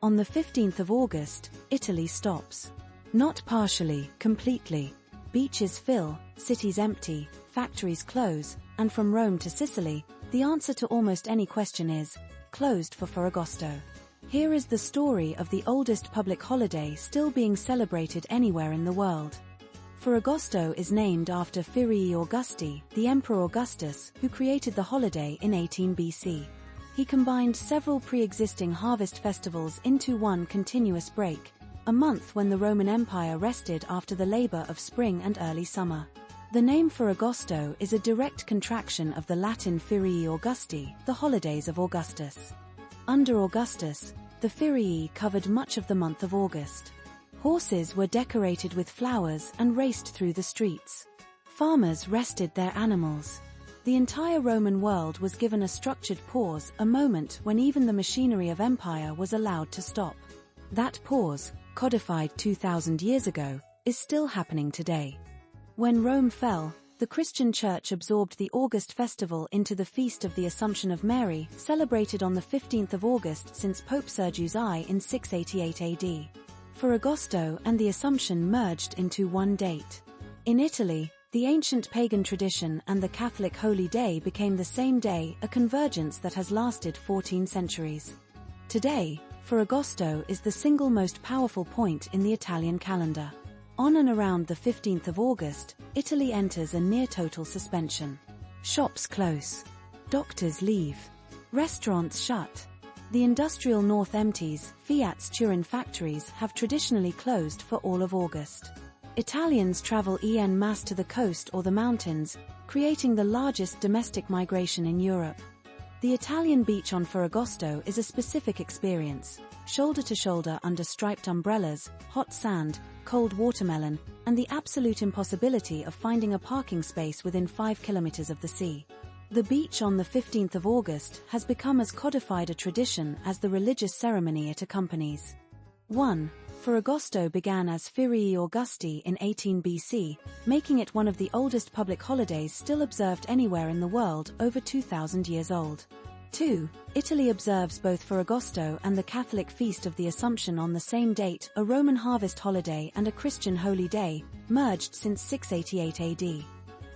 On the 15th of August, Italy stops. Not partially, completely. Beaches fill, cities empty, factories close, and from Rome to Sicily, the answer to almost any question is, closed for Ferragosto. Here is the story of the oldest public holiday still being celebrated anywhere in the world. Ferragosto is named after Ferrae Augusti, the Emperor Augustus, who created the holiday in 18 BC. He combined several pre-existing harvest festivals into one continuous break, a month when the Roman Empire rested after the labor of spring and early summer. The name Ferragosto is a direct contraction of the Latin Feriae Augusti, the holidays of Augustus. Under Augustus, the Feriae covered much of the month of August. Horses were decorated with flowers and raced through the streets. Farmers rested their animals. The entire Roman world was given a structured pause, a moment when even the machinery of empire was allowed to stop. That pause, codified 2,000 years ago, is still happening today. When Rome fell, the Christian Church absorbed the August festival into the Feast of the Assumption of Mary, celebrated on the 15th of August since Pope Sergius I in 688 AD. Ferragosto and the Assumption merged into one date. In Italy, the ancient pagan tradition and the Catholic holy day became the same day, a convergence that has lasted 14 centuries. Today, Ferragosto is the single most powerful point in the Italian calendar. On and around the 15th of August, Italy enters a near-total suspension. Shops close. Doctors leave. Restaurants shut. The industrial north empties. Fiat's Turin factories have traditionally closed for all of August. Italians travel en masse to the coast or the mountains, creating the largest domestic migration in Europe. The Italian beach on Ferragosto is a specific experience, shoulder to shoulder under striped umbrellas, hot sand, cold watermelon, and the absolute impossibility of finding a parking space within 5 kilometers of the sea. The beach on the 15th of August has become as codified a tradition as the religious ceremony it accompanies. 1. Ferragosto began as Feriae Augusti in 18 BC, making it one of the oldest public holidays still observed anywhere in the world, over 2,000 years old. 2. Italy observes both Ferragosto and the Catholic Feast of the Assumption on the same date, a Roman harvest holiday and a Christian holy day, merged since 688 AD.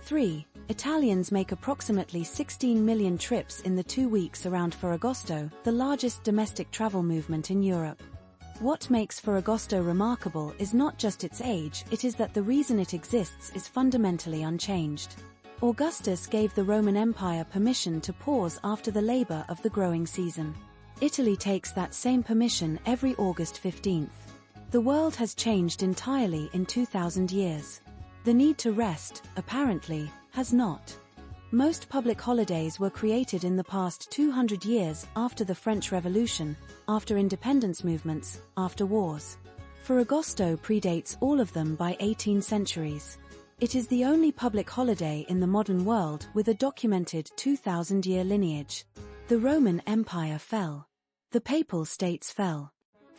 3. Italians make approximately 16 million trips in the 2 weeks around Ferragosto, the largest domestic travel movement in Europe. What makes Ferragosto remarkable is not just its age, it is that the reason it exists is fundamentally unchanged. Augustus gave the Roman Empire permission to pause after the labor of the growing season. Italy takes that same permission every August 15th. The world has changed entirely in 2,000 years. The need to rest, apparently, has not. Most public holidays were created in the past 200 years after the French Revolution, after independence movements, after wars. Ferragosto predates all of them by 18 centuries. It is the only public holiday in the modern world with a documented 2,000-year lineage. The Roman Empire fell. The Papal States fell.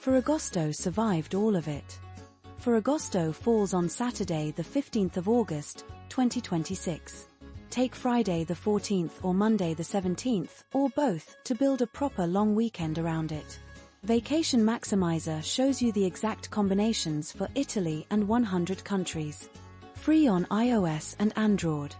Ferragosto survived all of it. Ferragosto falls on Saturday the 15th of August, 2026. Take Friday the 14th or Monday the 17th, or both, to build a proper long weekend around it. Vacation Maximizer shows you the exact combinations for Italy and 100 countries. Free on iOS and Android.